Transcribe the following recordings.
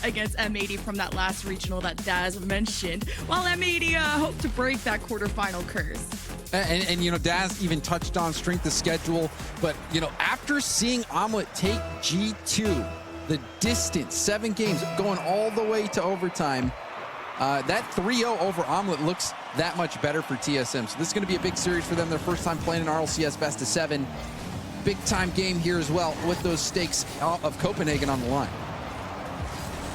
against M80 from that last regional that Daz mentioned, while M80 hope to break that quarterfinal curse. And you know, Daz even touched on strength of schedule, but you know, after seeing Omelet take G2, the distance, 7 games, going all the way to overtime, that 3-0 over Omelet looks that much better for TSM. So this is going to be a big series for them. Their first time playing an RLCS best of 7. Big time game here as well, with those stakes of Copenhagen on the line.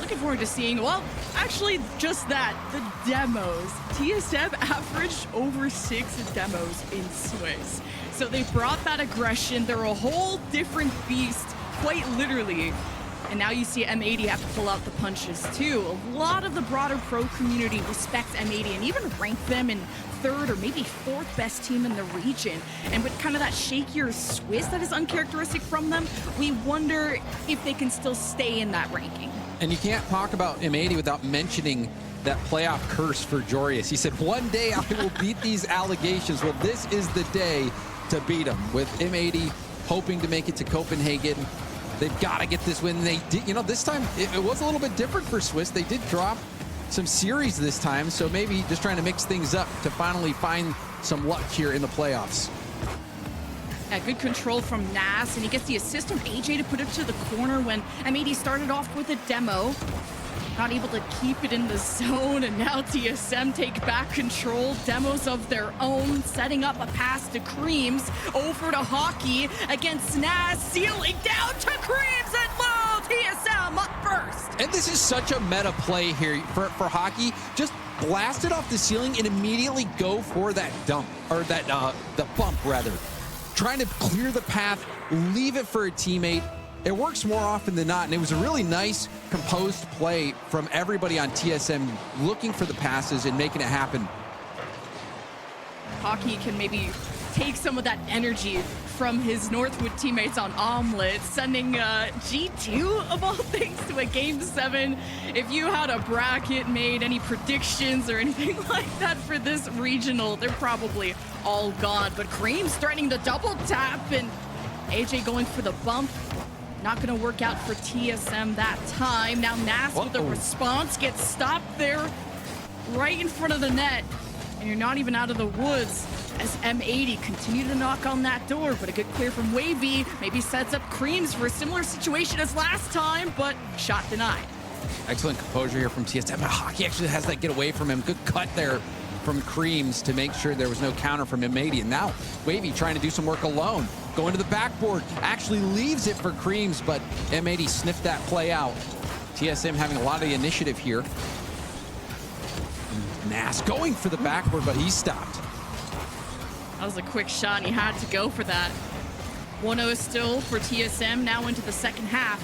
Looking forward to seeing, well, actually just that, the demos. TSM averaged over 6 demos in Swiss. So they brought that aggression. They're a whole different beast, quite literally. And now you see M80 have to pull out the punches too. A lot of the broader pro community respects M80 and even rank them in 3rd or maybe 4th best team in the region. And with kind of that shakier Swiss that is uncharacteristic from them, we wonder if they can still stay in that ranking. And you can't talk about M80 without mentioning that playoff curse for Jorius. He said, one day I will beat these allegations. Well, this is the day to beat them. With M80 hoping to make it to Copenhagen, they've got to get this win. They did, you know, this time it was a little bit different for Swiss. They did drop some series this time, so maybe just trying to mix things up to finally find some luck here in the playoffs. Yeah, good control from Nas, and he gets the assist from AJ to put it to the corner when M80 started off with a demo. Not able to keep it in the zone, and now TSM take back control. Demos of their own, setting up a pass to Creams, over to Hockey against Nas, sealing down to Creams, and low, TSM up first. And this is such a meta play here for Hockey. Just blast it off the ceiling and immediately go for that dump, or that the bump rather. Trying to clear the path, leave it for a teammate. It works more often than not, and it was a really nice, composed play from everybody on TSM, looking for the passes and making it happen. Hockey can maybe take some of that energy from his Northwood teammates on Omelet, sending G2, of all things, to a Game 7. If you had a bracket, made any predictions or anything like that for this regional, they're probably all gone. But Cream's threatening the double tap, and AJ going for the bump. Not going to work out for TSM that time. Now Nas with a response gets stopped there right in front of the net. And you're not even out of the woods as M80 continue to knock on that door. But a good clear from Wavy. Maybe sets up Creams for a similar situation as last time, but shot denied. Excellent composure here from TSM. Hockey actually has that get away from him. Good cut there from Creams to make sure there was no counter from M80. And now Wavy trying to do some work alone. Going to the backboard, actually leaves it for Creams, but M80 sniffed that play out. TSM having a lot of the initiative here. Nas going for the backboard, but he stopped. That was a quick shot, and he had to go for that. 1-0 still for TSM, now into the second half.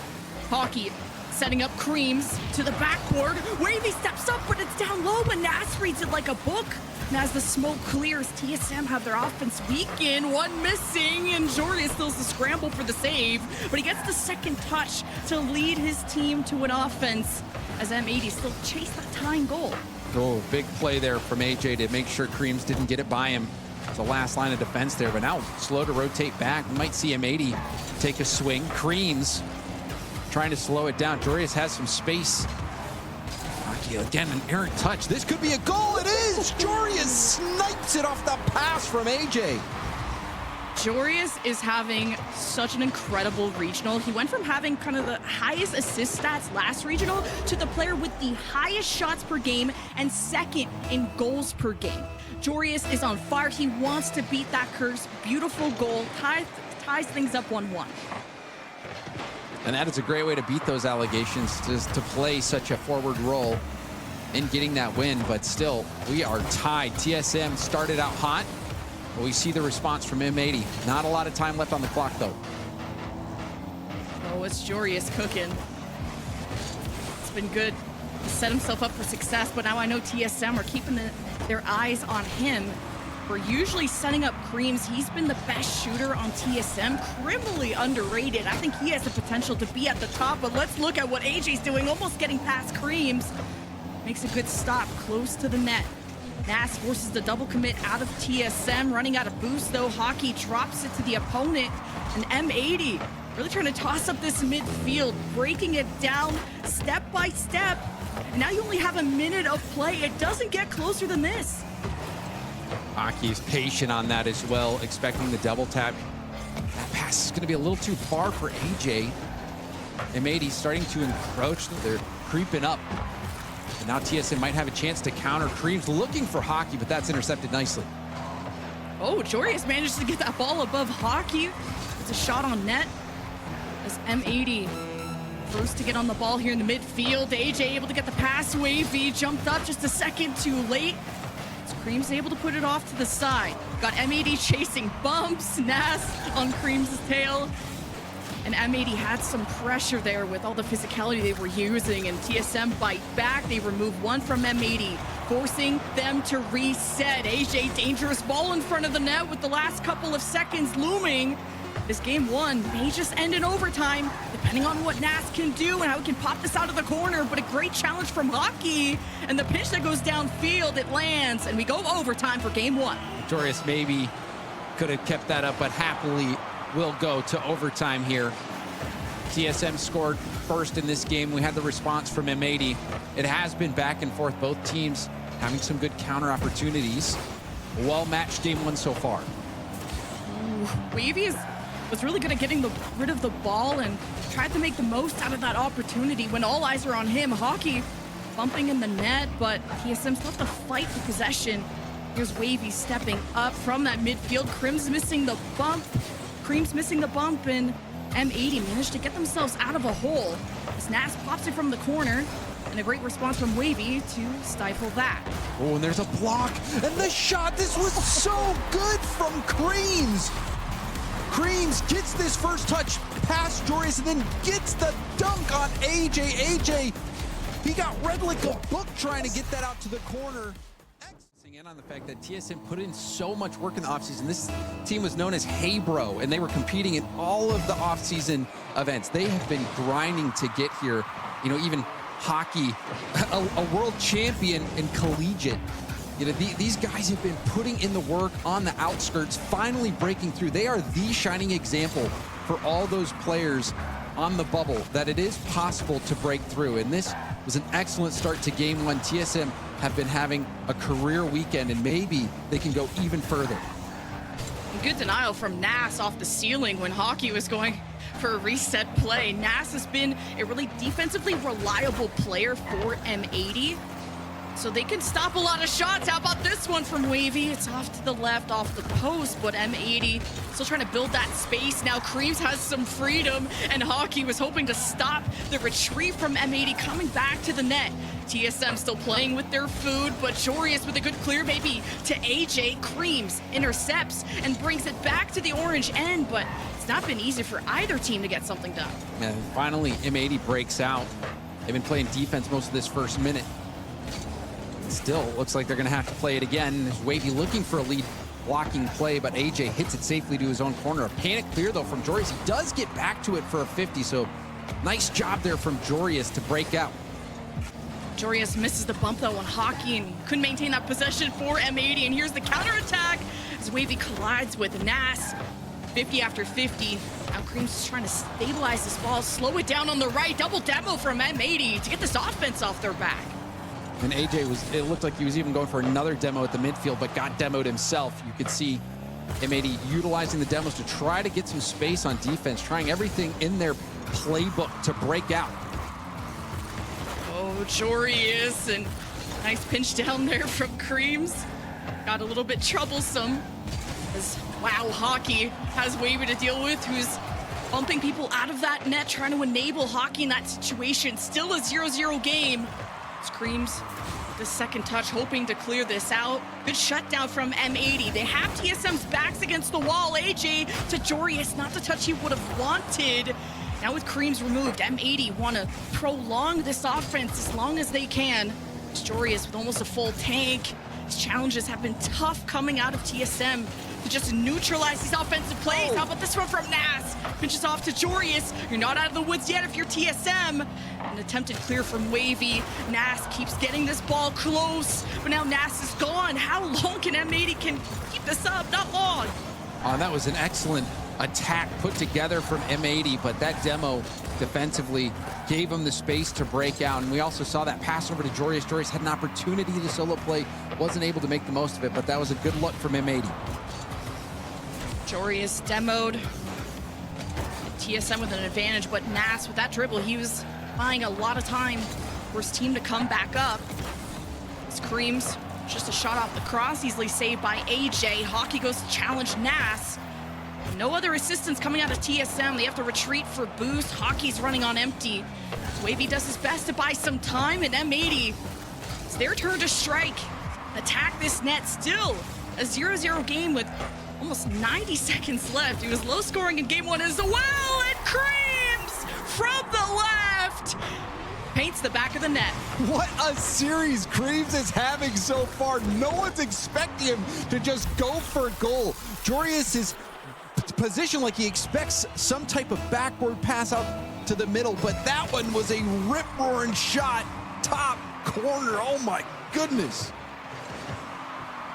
Hockey setting up Creams to the backboard. Wavy steps up, but it's down low, but Nas reads it like a book. And as the smoke clears, TSM have their offense weakened, one missing, and Jordan still has to scramble for the save, but he gets the second touch to lead his team to an offense as M80 still chase that tying goal. Oh, big play there from AJ to make sure Creams didn't get it by him. It's the last line of defense there, but now slow to rotate back. We might see M80 take a swing. Creams trying to slow it down. Jorius has some space. Again, an errant touch. This could be a goal. It is! Jorius snipes it off the pass from AJ. Jorius is having such an incredible regional. He went from having kind of the highest assist stats last regional to the player with the highest shots per game and second in goals per game. Jorius is on fire. He wants to beat that curse. Beautiful goal. Ties things up 1-1. And that is a great way to beat those allegations, just to play such a forward role in getting that win. But still, we are tied. TSM started out hot, but we see the response from M80. Not a lot of time left on the clock, though. Oh, it's Jorius cooking. It's been good. He set himself up for success, but now I know TSM are keeping their eyes on him. We're usually setting up Creams. He's been the best shooter on TSM, criminally underrated. I think he has the potential to be at the top, but let's look at what AJ's doing, almost getting past Creams. Makes a good stop, close to the net. Nas forces the double commit out of TSM, running out of boost though. Hockey drops it to the opponent, and M80 really trying to toss up this midfield, breaking it down step by step. And now you only have a minute of play. It doesn't get closer than this. Hockey is patient on that as well, expecting the double tap. That pass is going to be a little too far for AJ. M80 starting to encroach. They're creeping up. And now TSM might have a chance to counter. Creams looking for Hockey, but that's intercepted nicely. Oh, Jorius managed to get that ball above Hockey. It's a shot on net as M80 first to get on the ball here in the midfield. AJ able to get the pass. Wavy jumped up just a second too late. Creams able to put it off to the side. Got M80 chasing bumps. Nas on Creams' tail. And M80 had some pressure there with all the physicality they were using, and TSM bite back. They remove one from M80, forcing them to reset. AJ, dangerous ball in front of the net with the last couple of seconds looming. This game one may just end in overtime, depending on what Nas can do and how he can pop this out of the corner, but a great challenge from Hockey. And the pitch that goes downfield, it lands, and we go overtime for game one. Jorius maybe could have kept that up, but happily will go to overtime here. TSM scored first in this game. We had the response from M80. It has been back and forth, both teams having some good counter opportunities. A well-matched game one so far. Wavy was really good at getting rid of the ball and tried to make the most out of that opportunity when all eyes are on him. Hockey bumping in the net, but TSM still have to fight for possession. Here's Wavy stepping up from that midfield. Creams missing the bump, and M80 managed to get themselves out of a hole as Nas pops it from the corner, and a great response from Wavy to stifle that. Oh, and there's a block, and the shot. This was so good from Creams. Creams gets this first touch past Jorius and then gets the dunk on AJ. AJ, he got read like a book trying to get that out to the corner. In on the fact that TSM put in so much work in the offseason. This team was known as Hey Bro, and they were competing in all of the offseason events. They have been grinding to get here. You know, even hockey, a world champion in collegiate. You know, these guys have been putting in the work on the outskirts, finally breaking through. They are the shining example for all those players on the bubble that it is possible to break through. And this was an excellent start to game one. TSM have been having a career weekend, and maybe they can go even further. Good denial from Nas off the ceiling when Hockey was going for a reset play. Nas has been a really defensively reliable player for M80, so they can stop a lot of shots. How about this one from Wavy? It's off to the left, off the post, but M80 still trying to build that space. Now Creams has some freedom, and Hockey was hoping to stop the retreat from M80 coming back to the net. TSM still playing with their food, but Jorius with a good clear maybe to AJ. Creams intercepts and brings it back to the orange end, but it's not been easy for either team to get something done. And finally, M80 breaks out. They've been playing defense most of this first minute. Still looks like they're gonna have to play it again. There's Wavy looking for a lead blocking play, but AJ hits it safely to his own corner. A panic clear though from Jorius. He does get back to it for a 50, so nice job there from Jorius to break out. Jorius misses the bump though on Hockey and couldn't maintain that possession for M80, and here's the counterattack as Wavy collides with Nas. 50 after 50. Now Creams is trying to stabilize this ball, slow it down on the right. Double demo from M80 to get this offense off their back. And AJ it looked like he was even going for another demo at the midfield, but got demoed himself. You could see M80 utilizing the demos to try to get some space on defense, trying everything in their playbook to break out. Oh, Jorius, and nice pinch down there from Creams. Got a little bit troublesome as, wow, Hockey has Wavy to deal with, who's bumping people out of that net, trying to enable Hockey in that situation. Still a 0-0 game. Creams the second touch, hoping to clear this out. Good shutdown from M80. They have TSM's backs against the wall. AJ to Jorius, not the touch he would have wanted. Now with Creams removed, M80 want to prolong this offense as long as they can. It's Jorius with almost a full tank. His challenges have been tough coming out of TSM to just neutralize these offensive plays. How about this one from Nas? Pinches off to Jorius. You're not out of the woods yet if you're TSM. An attempted clear from Wavy. Nas keeps getting this ball close, but now Nas is gone. How long can M80 keep this up? Not long. That was an excellent attack put together from M80, but that demo defensively gave him the space to break out. And we also saw that pass over to Jorius. Jorius had an opportunity to solo play, wasn't able to make the most of it, but that was a good look from M80. Jorius demoed. TSM with an advantage, but Nas with that dribble, he was buying a lot of time for his team to come back up. Screams, just a shot off the cross, easily saved by AJ. Hockey goes to challenge Nas. No other assistance coming out of TSM. They have to retreat for boost. Hockey's running on empty. Wavy does his best to buy some time, and M80, it's their turn to strike. Attack this net. Still a 0-0 game with almost 90 seconds left. It was low scoring in game one as well, and Creams from the left paints the back of the net. What a series Creams is having so far. No one's expecting him to just go for a goal. Jorius is positioned like he expects some type of backward pass out to the middle, but that one was a rip-roaring shot, top corner. Oh my goodness.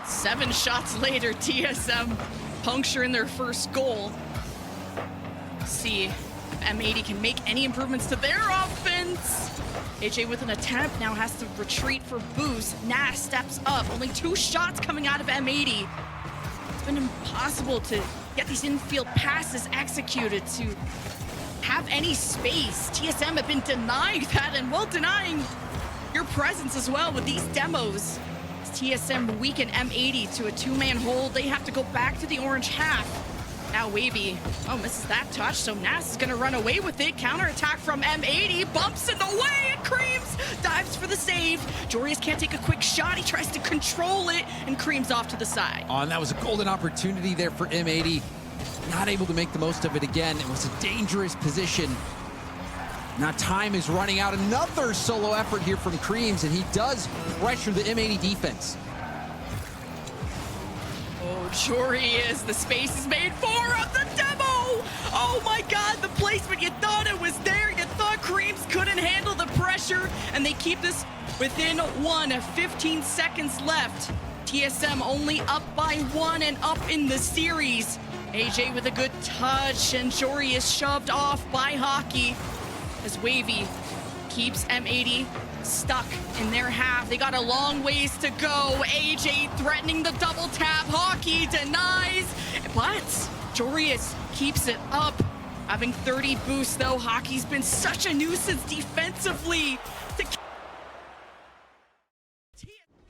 7 shots later, TSM puncturing their first goal. See if M80 can make any improvements to their offense. AJ with an attempt now has to retreat for boost. Nas steps up. Only 2 shots coming out of M80. It's been impossible to get these infield passes executed, to have any space. TSM have been denied that, and well, denying your presence as well with these demos. TSM weaken M80 to a 2-man hold. They have to go back to the orange half. Now Wavy, misses that touch, so Nas is gonna run away with it. Counterattack from M80, bumps in the way, and Creams dives for the save. Jorius can't take a quick shot. He tries to control it, and Creams off to the side. Oh, and that was a golden opportunity there for M80. Not able to make the most of it again. It was a dangerous position. Now time is running out. Another solo effort here from Creams, and he does pressure the M80 defense. Oh, Jorius, the space is made for of the demo. Oh my God, the placement, you thought it was there. You thought Creams couldn't handle the pressure, and they keep this within 15 seconds left. TSM only up by 1 and up in the series. AJ with a good touch, and Jorius shoved off by Hockey as Wavy keeps M80 stuck in their half. They got a long ways to go. AJ threatening the double tap. Hockey denies, but Jorius keeps it up. Having 30 boosts though, Hockey's been such a nuisance defensively.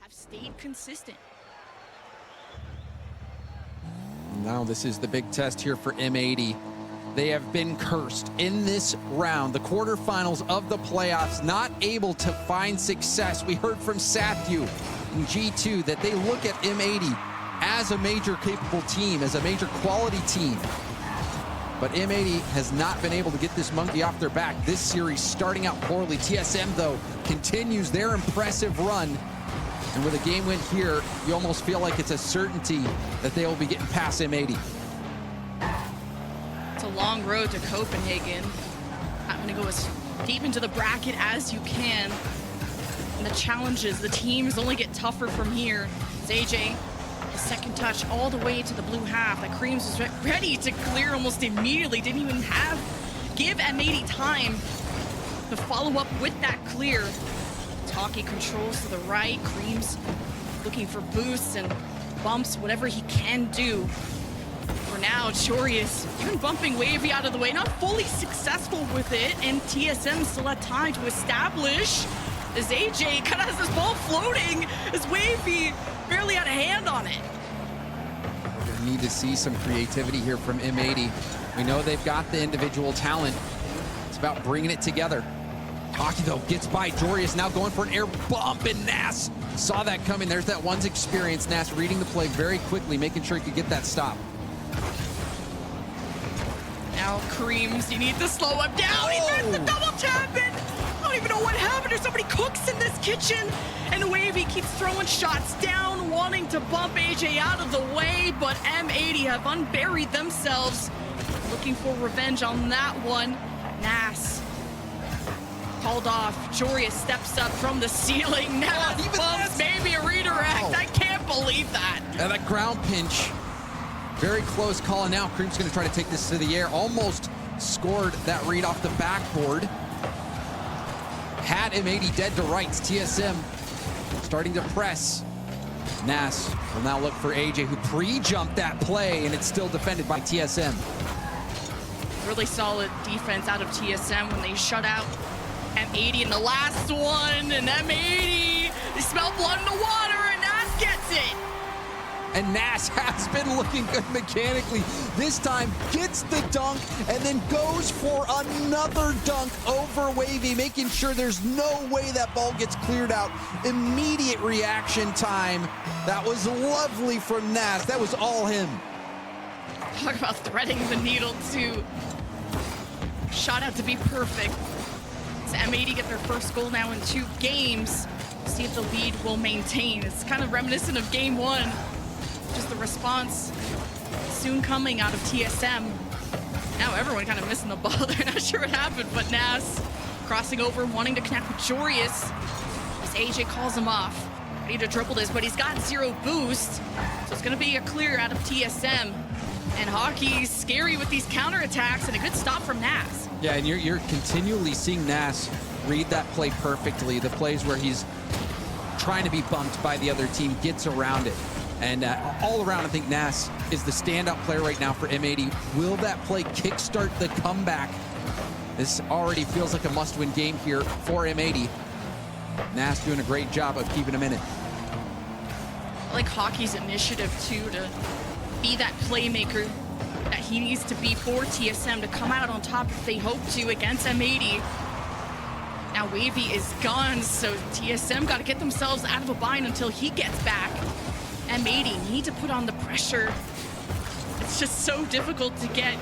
Have stayed consistent. Now this is the big test here for M80. They have been cursed in this round, the quarterfinals of the playoffs, not able to find success. We heard from Sathu in G2 that they look at M80 as a major capable team, as a major quality team. But M80 has not been able to get this monkey off their back. This series starting out poorly. TSM, though, continues their impressive run. And with a game win here, you almost feel like it's a certainty that they will be getting past M80. It's a long road to Copenhagen. I'm gonna go as deep into the bracket as you can. And the challenges, the teams only get tougher from here. It's AJ, the second touch all the way to the blue half. That Creams was ready to clear almost immediately. Didn't even give M80 time to follow up with that clear. Hockey controls to the right. Creams looking for boosts and bumps, whatever he can do. For now, Jorius even bumping Wavy out of the way, not fully successful with it, and TSM still had time to establish as AJ kind of has this ball floating as Wavy barely had a hand on it. We're gonna need to see some creativity here from M80. We know they've got the individual talent. It's about bringing it together. Hockey, though, gets by Jorius, now going for an air bump, and Nas saw that coming. There's that one's experience. Nas reading the play very quickly, making sure he could get that stop. Now Creams, you need to slow him down. He missed the double tap, and I don't even know what happened. Or somebody cooks in this kitchen, and Wavy keeps throwing shots down, wanting to bump AJ out of the way, but M80 have unburied themselves, looking for revenge on that one. Nas called off. Jorius steps up from the ceiling. Now bumps, maybe a redirect. I can't believe that. And that ground pinch Very close call, and now Cream's going to try to take this to the air. Almost scored that read off the backboard. Had M80 dead to rights. TSM starting to press. Nas will now look for AJ, who pre-jumped that play, and it's still defended by TSM. Really solid defense out of TSM when they shut out M80 in the last one, and M80, they smell blood in the water, and Nas gets it. And Nas has been looking good mechanically. This time gets the dunk and then goes for another dunk over Wavy, making sure there's no way that ball gets cleared out. Immediate reaction time. That was lovely from Nas. That was all him. Talk about threading the needle too. Shot out to be perfect. So M80 get their first goal now in 2 games. See if the lead will maintain. It's kind of reminiscent of game 1. Just the response soon coming out of TSM. Now everyone kind of missing the ball. They're not sure what happened, but Nas crossing over, wanting to connect with Joreous. As AJ calls him off. Ready to dribble this, but he's got 0 boost. So it's gonna be a clear out of TSM. And Hockey's scary with these counterattacks, and a good stop from Nas. Yeah, and you're continually seeing Nas read that play perfectly. The plays where he's trying to be bumped by the other team, gets around it. And all around, I think Nas is the standout player right now for M80. Will that play kickstart the comeback? This already feels like a must-win game here for M80. Nas doing a great job of keeping him in it. I like Hockey's initiative, too, to be that playmaker that he needs to be for TSM to come out on top if they hope to against M80. Now Wavy is gone, so TSM got to get themselves out of a bind until he gets back. M80 need to put on the pressure. It's just so difficult to get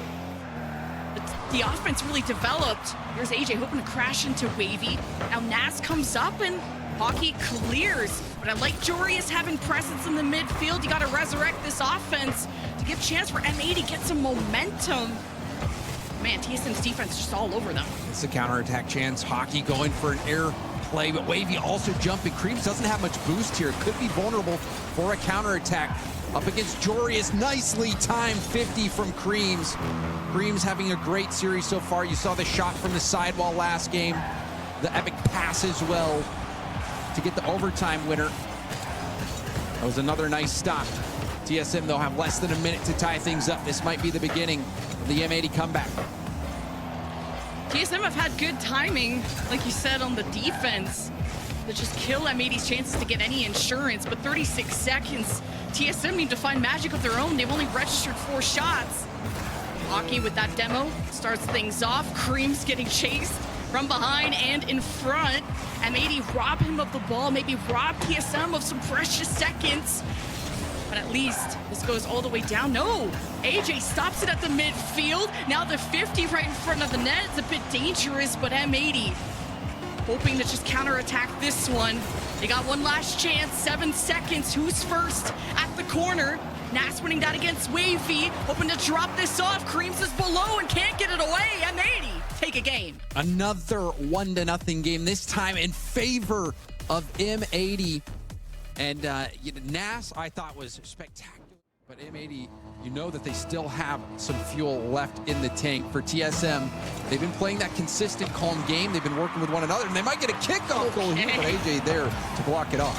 the offense really developed. Here's AJ hoping to crash into Wavy. Now Nas comes up and Hockey clears. But I like Joreous having presence in the midfield. You got to resurrect this offense to give a chance for M80 to get some momentum. Man, TSM's defense just all over them. It's a counterattack chance. Hockey going for an air play, but Wavy also jumping. Creams doesn't have much boost here. Could be vulnerable for a counterattack. Up against Joreous, nicely timed 50 from Creams. Creams having a great series so far. You saw the shot from the sidewall last game. The epic pass as well to get the overtime winner. That was another nice stop. TSM, though, have less than a minute to tie things up. This might be the beginning of the M80 comeback. TSM have had good timing, like you said, on the defense to just kill M80's chances to get any insurance, but 36 seconds. TSM need to find magic of their own. They've only registered 4 shots. Hockey with that demo starts things off. Creams getting chased from behind and in front. M80 rob him of the ball, maybe rob TSM of some precious seconds. But at least this goes all the way down. No, AJ stops it at the midfield. Now the 50 right in front of the net. It's a bit dangerous, but M80 hoping to just counterattack this one. They got one last chance, 7 seconds. Who's first at the corner? Nas winning that against Wavy, hoping to drop this off. Creams is below and can't get it away. M80 take a game. Another 1-0 game, this time in favor of M80. And Nas, I thought, was spectacular. But M80, you know that they still have some fuel left in the tank. For TSM, they've been playing that consistent, calm game. They've been working with one another, and they might get a kickoff goal here, but AJ there to block it off.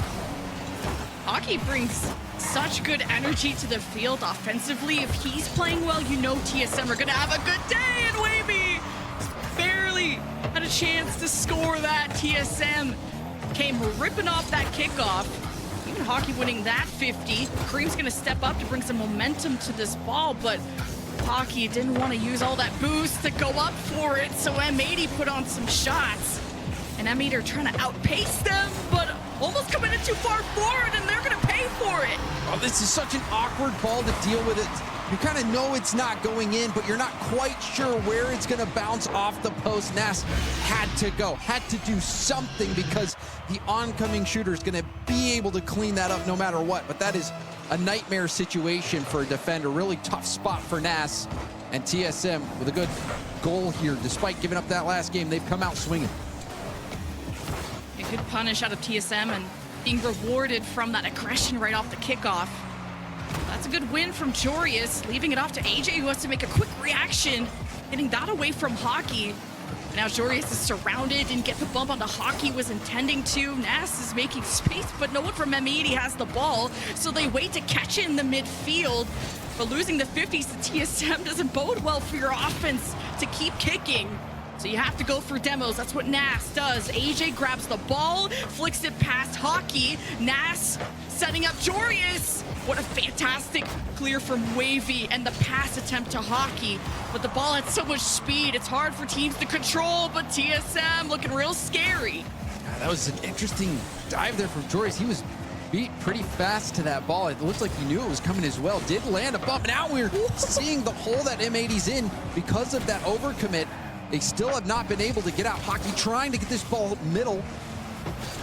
Hockey brings such good energy to the field offensively. If he's playing well, you know TSM are going to have a good day, and Wavy barely had a chance to score that. TSM came ripping off that kickoff. Even Hockey winning that 50. Cream's going to step up to bring some momentum to this ball, but Hockey didn't want to use all that boost to go up for it, so M80 put on some shots. And M80 are trying to outpace them, but almost coming in too far forward, and they're going to pay for it. Oh, this is such an awkward ball to deal with. It. You kind of know it's not going in, but you're not quite sure where it's going to bounce off the post. Nas had to go, had to do something, because the oncoming shooter is going to be able to clean that up no matter what. But that is a nightmare situation for a defender. Really tough spot for Nas. And TSM with a good goal here. Despite giving up that last game, they've come out swinging. A good punish out of TSM and being rewarded from that aggression right off the kickoff. That's that's a good win from Jorius, leaving it off to AJ, who has to make a quick reaction, getting that away from Hockey. Now Jorius is surrounded, didn't get the bump on the Hockey was intending to. Nas is making space, but no one from M80 has the ball, so they wait to catch it in the midfield. But losing the 50s to TSM doesn't bode well for your offense to keep kicking. So you have to go for demos. That's what Nas does. AJ grabs the ball, flicks it past Hockey. Nas setting up Jorius. What a fantastic clear from Wavy and the pass attempt to Hockey. But the ball had so much speed, it's hard for teams to control, but TSM looking real scary. Yeah, that was an interesting dive there from Jorius. He was beat pretty fast to that ball. It looked like he knew it was coming as well. Did land a bump. Now we're seeing the hole that M80's in because of that overcommit. They still have not been able to get out. Hockey trying to get this ball middle.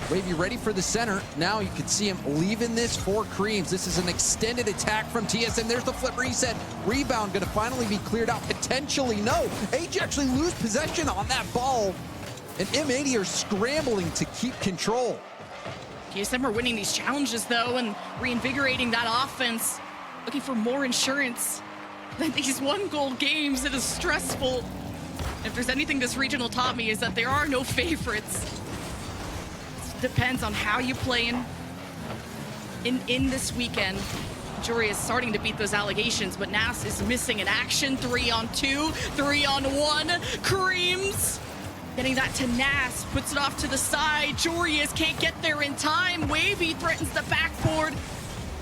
Wavy ready for the center. Now you can see him leaving this for Creams. This is an extended attack from TSM. There's the flip reset. Rebound gonna finally be cleared out. Potentially, no. AJ actually lose possession on that ball. And M80 are scrambling to keep control. TSM are winning these challenges though and reinvigorating that offense. Looking for more insurance than these 1-goal games. It is stressful. If there's anything this regional taught me is that there are no favorites. It depends on how you play in this weekend. Jury is starting to beat those allegations, but Nas is missing an action. 3-on-2, 3-on-1. Creams getting that to Nas, puts it off to the side. Jorius can't get there in time. Wavy threatens the backboard,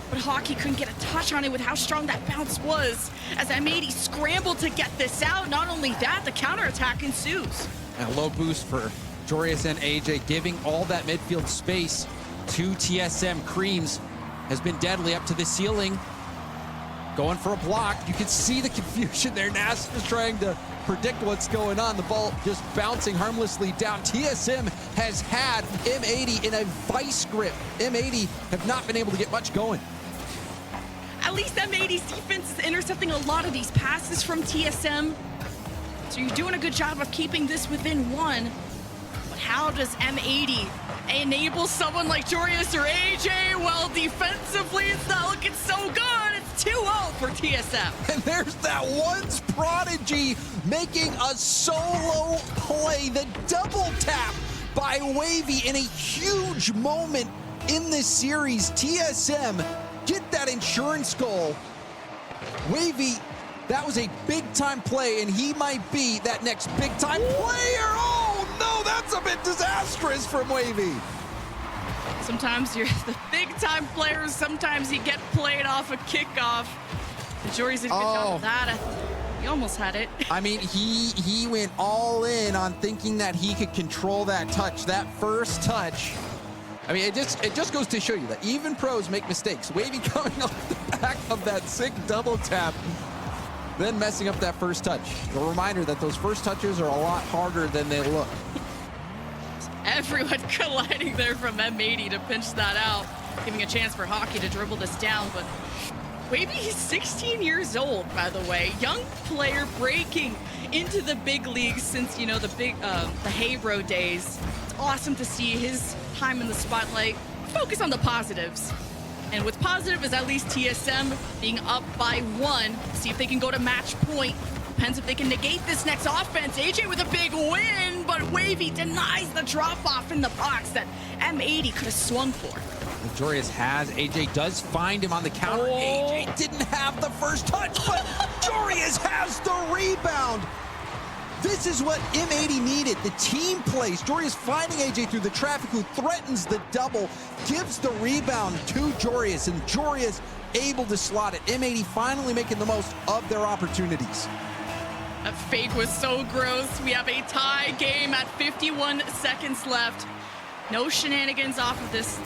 but Hockey couldn't get a touch on it with how strong that bounce was. As M80 scrambled to get this out, not only that, the counterattack ensues. And a low boost for Jorius and AJ, giving all that midfield space to TSM. Creams has been deadly up to the ceiling, going for a block. You can see the confusion there. Nas is trying to predict what's going on. The ball just bouncing harmlessly down. TSM has had M80 in a vice grip. M80 have not been able to get much going. At least M80's defense is intercepting a lot of these passes from TSM. So you're doing a good job of keeping this within one. But how does M80 enable someone like Jorius or AJ? Well, defensively, it's not looking so good. It's 2-0 for TSM. And there's that once prodigy making a solo play. The double tap by Wavy in a huge moment in this series. TSM get that insurance goal. Wavy, that was a big-time play, and he might be that next big-time player. Oh, no, that's a bit disastrous from Wavy. Sometimes you're the big-time players. Sometimes you get played off a kickoff. The Jory's did a good job of that. He almost had it. I mean, he went all in on thinking that he could control that touch, that first touch. I mean, it just goes to show you that even pros make mistakes. Wavy coming off the back of that sick double tap, then messing up that first touch. A reminder that those first touches are a lot harder than they look. Everyone colliding there from M80 to pinch that out, giving a chance for Hockey to dribble this down, but Wavy, he's 16 years old, by the way. Young player breaking into the big leagues since, you know, the Hayro days. It's awesome to see his time in the spotlight. Focus on the positives. And what's positive is at least TSM being up by 1. See if they can go to match point. Depends if they can negate this next offense. AJ with a big win, but Wavy denies the drop-off in the box that M80 could have swung for. Jorius has. AJ does find him on the counter. Oh. AJ didn't have the first touch, but Jorius has the rebound. This is what M80 needed, the team plays. Jorius finding AJ through the traffic, who threatens the double, gives the rebound to Jorius, and Jorius able to slot it. M80 finally making the most of their opportunities. That fake was so gross. We have a tie game at 51 seconds left. No shenanigans off of this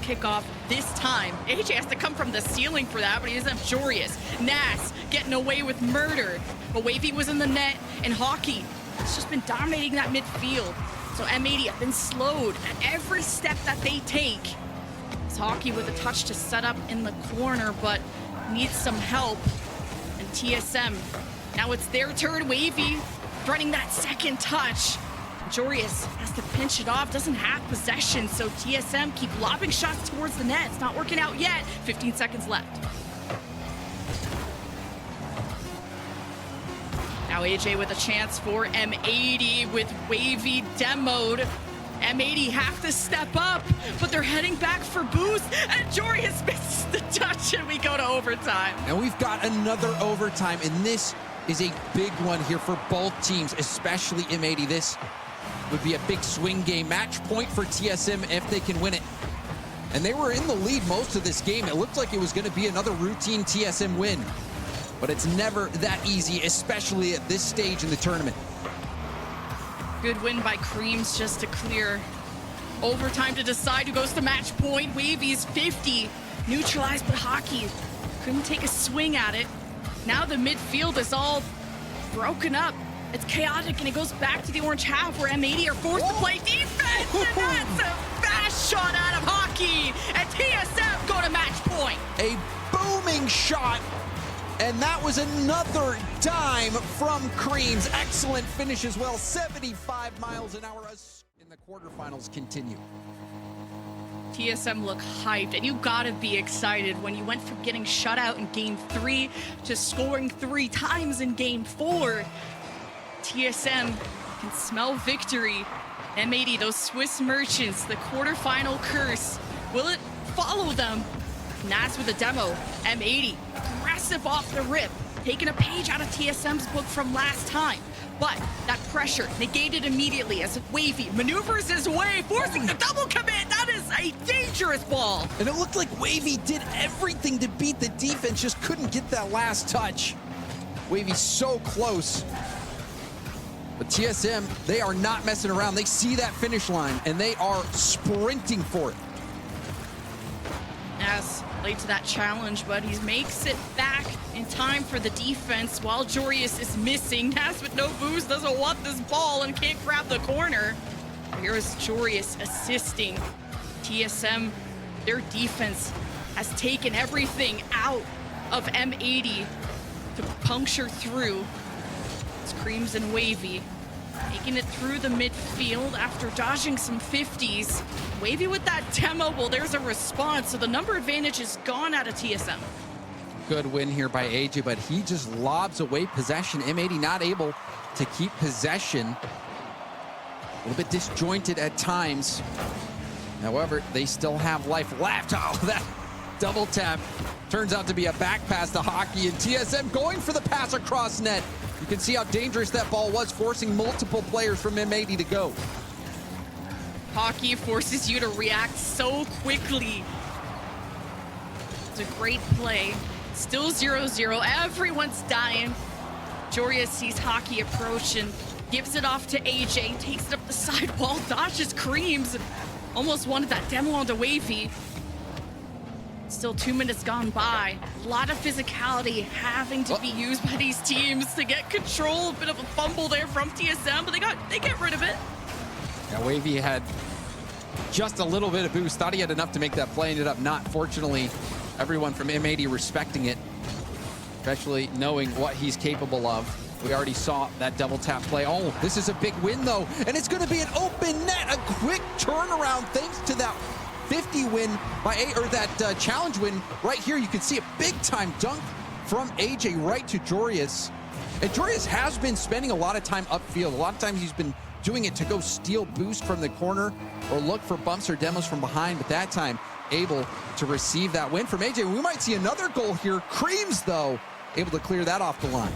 kickoff this time. AJ has to come from the ceiling for that, but he doesn't have Jorius. Nas getting away with murder. But Wavy was in the net, and Hockey has just been dominating that midfield. So M80 have been slowed at every step that they take. It's Hockey with a touch to set up in the corner, but needs some help. And TSM, now it's their turn. Wavy running that second touch. Jorius has to pinch it off, doesn't have possession, so TSM keep lobbing shots towards the net. It's not working out yet. 15 seconds left. Now AJ with a chance for M80 with Wavy demoed. M80 have to step up, but they're heading back for boost, and Jorius misses the touch, and we go to overtime. And we've got another overtime, and this is a big one here for both teams, especially M80. This would be a big swing game. Match point for TSM if they can win it. And they were in the lead most of this game. It looked like it was going to be another routine TSM win. But it's never that easy, especially at this stage in the tournament. Good win by Creams just to clear. Overtime to decide who goes to match point. Wavy's 50. Neutralized, but Hockey couldn't take a swing at it. Now the midfield is all broken up. It's chaotic, and it goes back to the orange half where M80 are forced to play defense, and that's a fast shot out of Hockey, and TSM go to match point. A booming shot, and that was another dime from Creams. Excellent finish as well, 75 miles an hour as in the quarterfinals continue. TSM look hyped, and you gotta be excited when you went from getting shut out in game 3 to scoring 3 times in game 4. TSM can smell victory. M80, those Swiss merchants, the quarterfinal curse. Will it follow them? Nas with a demo. M80, aggressive off the rip, taking a page out of TSM's book from last time. But that pressure negated immediately as Wavy maneuvers his way, forcing the double commit. That is a dangerous ball. And it looked like Wavy did everything to beat the defense, just couldn't get that last touch. Wavy's so close. But TSM, they are not messing around. They see that finish line, and they are sprinting for it. Nas late to that challenge, but he makes it back in time for the defense while Jorius is missing. Nas with no boost doesn't want this ball and can't grab the corner. Here is Jorius assisting. TSM, their defense has taken everything out of M80 to puncture through. It's Creams and Wavy making it through the midfield after dodging some 50s. Wavy with that demo, well, there's a response, so the number advantage is gone out of TSM. Good win here by AJ, but he just lobs away possession. M80 not able to keep possession. A little bit disjointed at times. However, they still have life left. Oh, that double tap turns out to be a back pass to Hockey, and TSM going for the pass across net. You can see how dangerous that ball was, forcing multiple players from M80 to go. Hockey forces you to react so quickly. It's a great play. Still 0-0. Everyone's dying. Jorius sees Hockey approach and gives it off to AJ. Takes it up the sidewall, dodges Creams. Almost wanted that demo onto Wavy. Still 2 minutes gone by. A lot of physicality having to be used by these teams to get control. A bit of a fumble there from TSM, but they get rid of it. Yeah, Wavy had just a little bit of boost. Thought he had enough to make that play. Ended up not. Fortunately, everyone from M80 respecting it, especially knowing what he's capable of. We already saw that double tap play. Oh, this is a big win though, and it's going to be an open net. A quick turnaround thanks to that 50 win by that challenge win right here. You can see a big time dunk from AJ right to Jorius. And Jorius has been spending a lot of time upfield. A lot of times he's been doing it to go steal boost from the corner or look for bumps or demos from behind, but that time able to receive that win from AJ. We might see another goal here. Creams though able to clear that off the line.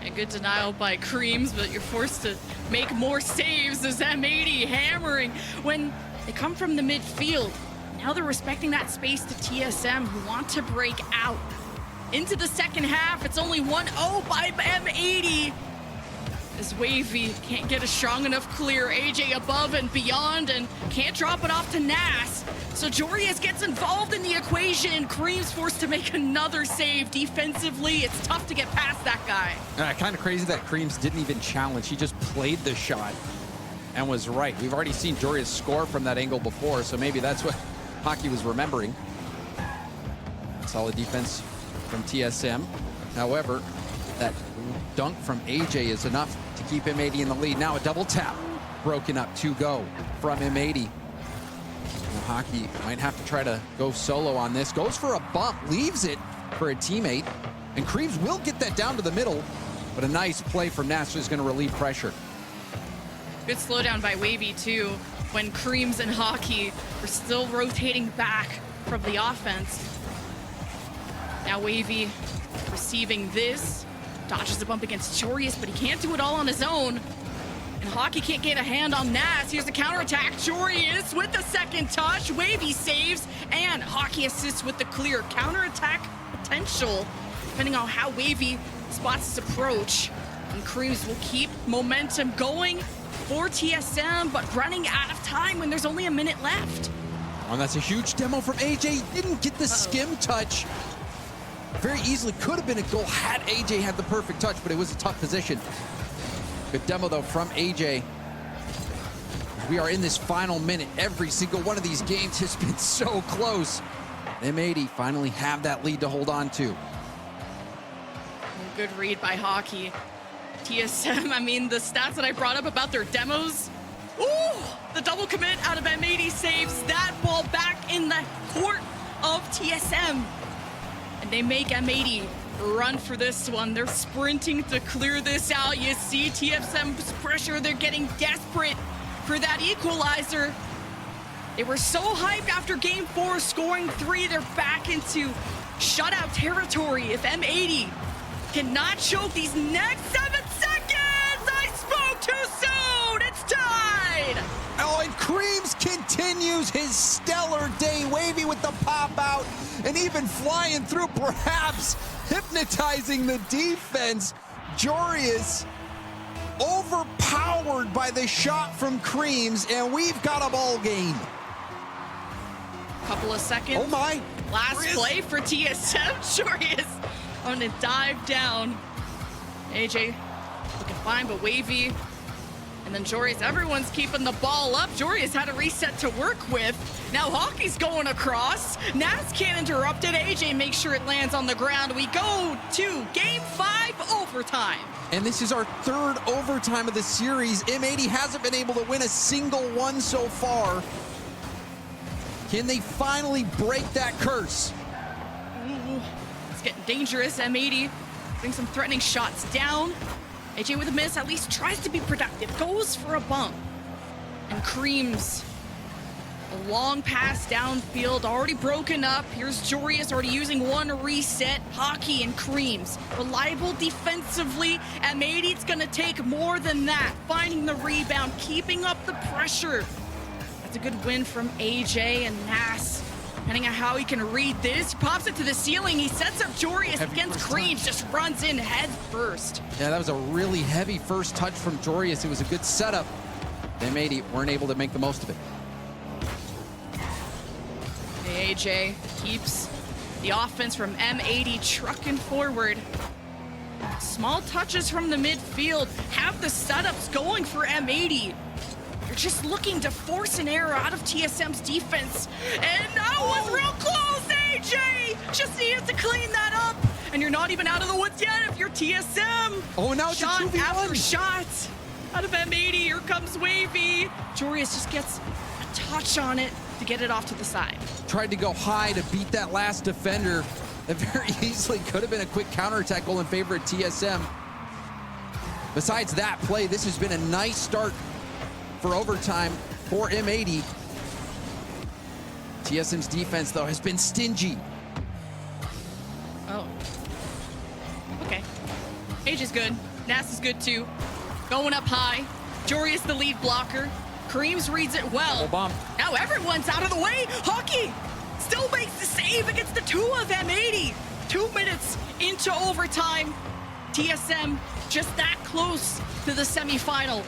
A good denial by Creams, but you're forced to make more saves as M80 hammering when they come from the midfield. Now they're respecting that space to TSM, who want to break out. Into the second half, it's only 1-0 by M80. As Wavy can't get a strong enough clear. AJ above and beyond and can't drop it off to Nas. So Jorius gets involved in the equation. Cream's forced to make another save defensively. It's tough to get past that guy. Kind of crazy that Creams didn't even challenge. He just played the shot and was right. We've already seen Jorius score from that angle before, so maybe that's what Hockey was remembering. Solid defense from TSM. However, that dunk from AJ is enough to keep M80 in the lead. Now a double tap broken up to go from M80. Hockey might have to try to go solo on this. Goes for a bump, leaves it for a teammate, and Creams will get that down to the middle. But a nice play from Nasser is going to relieve pressure. Good slowdown by Wavy, too, when Creams and Hockey are still rotating back from the offense. Now Wavy receiving this, dodges the bump against Chorius, but he can't do it all on his own. And Hockey can't get a hand on Nas. Here's the counterattack. Chorius with the second touch. Wavy saves, and Hockey assists with the clear. Counterattack potential, depending on how Wavy spots his approach. And Creams will keep momentum going for TSM, but running out of time when there's only a minute left. Oh, and that's a huge demo from AJ. Didn't get the skim touch. Very easily could have been a goal had AJ had the perfect touch, but it was a tough position. Good demo, though, from AJ. We are in this final minute. Every single one of these games has been so close. M80 finally have that lead to hold on to. Good read by Hockey. TSM, I mean, the stats that I brought up about their demos. Ooh, the double commit out of M80 saves that ball back in the court of TSM. And they make M80 run for this one. They're sprinting to clear this out. You see TSM's pressure. They're getting desperate for that equalizer. They were so hyped after game 4, scoring 3. They're back into shutout territory. If M80 cannot choke these next 7 seconds, I spoke too soon. It's tied. Oh, and Creams continues his stellar day. Wavy with the pop out and even flying through, perhaps hypnotizing the defense. Jorius overpowered by the shot from Creams, and we've got a ball game. Couple of seconds. Oh my. Last play for TSM. Jorius on a dive down. AJ looking fine, but Wavy. And then Jorius, everyone's keeping the ball up. Jorius had a reset to work with. Now Hockey's going across. Nas can't interrupt it. AJ makes sure it lands on the ground. We go to game 5 overtime. And this is our 3rd overtime of the series. M80 hasn't been able to win a single one so far. Can they finally break that curse? Ooh, it's getting dangerous. M80 brings some threatening shots down. AJ with a miss, at least tries to be productive, goes for a bump. And Creams, a long pass downfield, already broken up. Here's Jorius already using one reset. Hockey and Creams, reliable defensively. M80, it's gonna take more than that. Finding the rebound, keeping up the pressure. That's a good win from AJ and Nas. Depending on how he can read this, he pops it to the ceiling. He sets up Jorius against Creams, just runs in head first. Yeah, that was a really heavy first touch from Jorius. It was a good setup. M80 weren't able to make the most of it. AJ keeps the offense from M80 trucking forward. Small touches from the midfield have the setups going for M80. They're just looking to force an error out of TSM's defense. And that was real close, AJ! Just needed to clean that up. And you're not even out of the woods yet if you're TSM. Oh, now it's shot a 2v1. after shot out of M80. Here comes Wavy. Jorius just gets a touch on it to get it off to the side. Tried to go high to beat that last defender. That very easily could have been a quick counterattack goal in favor of TSM. Besides that play, this has been a nice start for overtime for M80. TSM's defense, though, has been stingy. Oh. Okay. Age is good. Nas is good, too. Going up high. Jorius the lead blocker. Creams reads it well. Now everyone's out of the way. Hockey still makes the save against the 2 of M80. 2 minutes into overtime. TSM just that close to the semifinal.